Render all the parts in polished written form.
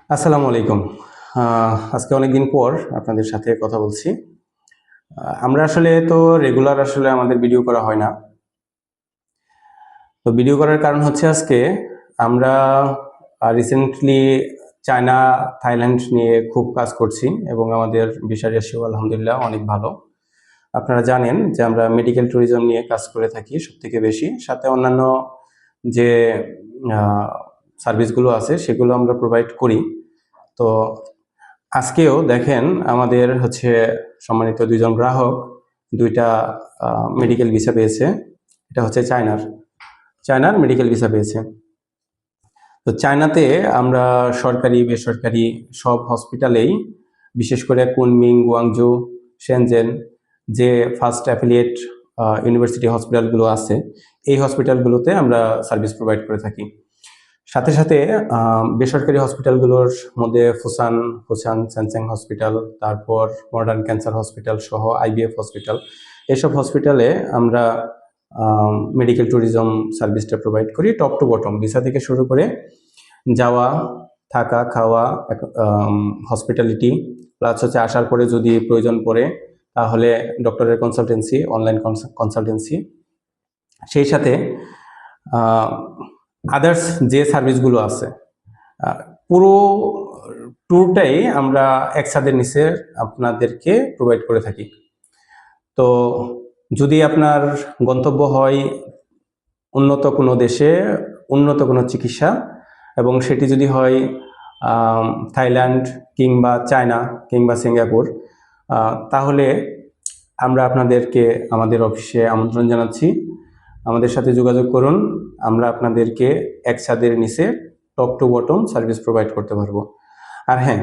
আসসালামু আলাইকুম। আজকে অনেকদিন পর আপনাদের সাথে কথা বলছি। আমরা আসলে তো রেগুলার আমাদের ভিডিও করা হয় না। তো ভিডিও করার কারণ হচ্ছে আজকে আমরা রিসেন্টলি চায়না, থাইল্যান্ড নিয়ে খুব কাজ করছি এবং আমাদের ভিসা রেশিও আলহামদুলিল্লাহ অনেক ভালো। আপনারা জানেন যে আমরা মেডিকেল ট্যুরিজম নিয়ে কাজ করে থাকি সবথেকে বেশি। সাথে অন্যান্য যে আ সার্ভিসগুলো আছে সেগুলো আমরা প্রোভাইড করি। তো আজকেও দেখেন আমাদের সম্মানিত ২ জন গ্রাহক ২ টা মেডিকেল ভিসা পেয়েছে। এটা হচ্ছে চায়নার মেডিকেল ভিসা পেয়েছে। তো চায়নাতে আমরা সরকারি, বেসরকারি সব হসপিটালেই বিশেষ করে কুনমিং, গুয়াংজু, শেনজেন যে ফার্স্ট অ্যাফিলিয়েট ইউনিভার্সিটি হসপিটালগুলো আছে, এই হসপিটালগুলোতে আমরা সার্ভিস প্রোভাইড করে থাকি। সাথে, সাথে বেসরকারি হসপিটালগুলোর মধ্যে ফুসান স্যানসেং হসপিটাল, তারপর মডার্ন ক্যান্সার হসপিটাল সহ আইবিএফ হসপিটাল, এসব হসপিটালে আমরা মেডিকেল ট্যুরিজম সার্ভিসটা প্রোভাইড করি টপ টু বটম। ভিসা থেকে শুরু করে যাওয়া, থাকা, খাওয়া, হসপিটালিটি প্লাস আসার পরে যদি প্রয়োজন পড়ে তাহলে ডক্টরের কনসালটেন্সি, অনলাইন কনসালটেন্সি, সেই সাথে আদার্স যে সার্ভিসগুলো আছে পুরো ট্যুরটাই আমরা এক ছাদের নিচে আপনাদেরকে প্রোভাইড করে থাকি। তো যদি আপনার গন্তব্য হয় উন্নত কোনো দেশে, উন্নত কোনো চিকিৎসা, এবং সেটি যদি হয় থাইল্যান্ড কিংবা চায়না কিংবা সিঙ্গাপুর, তাহলে আমরা আপনাদেরকে আমাদের অফিসে আমন্ত্রণ জানাচ্ছি। আমাদের সাথে যোগাযোগ করুন। আমরা আপনাদেরকে এক ছাদের নিচে top to bottom service provide করতে পারবো। আর হ্যাঁ,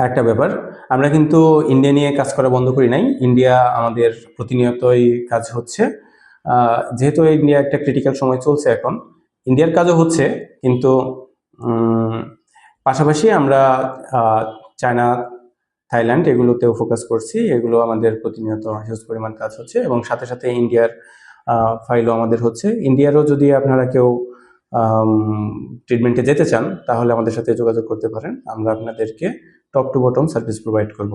আরেকটা ব্যাপার, আমরা কিন্তু ইন্ডিয়া নিয়ে কাজ করা বন্ধ করি নাই। ইন্ডিয়া আমাদের প্রতিনিয়তই কাজ হচ্ছে। যেহেতু ইন্ডিয়া একটা ক্রিটিক্যাল সময় চলছে এখন, ইন্ডিয়ার কাজও হচ্ছে, কিন্তু পাশাপাশি আমরা চায়না, থাইল্যান্ড এগুলোতেও ফোকাস করছি। এগুলো আমাদের প্রতিনিয়ত হিউজ পরিমাণ কাজ হচ্ছে এবং সাথে সাথে ইন্ডিয়ার ফাইলও আমাদের হচ্ছে। ইন্ডিয়ারও যদি আপনারা কেউ ট্রিটমেন্টে যেতে চান তাহলে আমাদের সাথে যোগাযোগ করতে পারেন। আমরা আপনাদেরকে top to bottom service provide করব।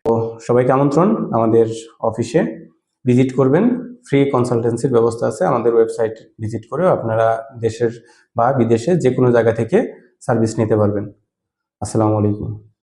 তো সবাইকে আমন্ত্রণ আমাদের অফিসে ভিজিট করবেন। ফ্রি কনসালটেন্সির ব্যবস্থা আছে। আমাদের ওয়েবসাইট ভিজিট করেও আপনারা দেশের বা বিদেশে যে কোনো জায়গা থেকে সার্ভিস নিতে পারবেন। আসসালামু আলাইকুম।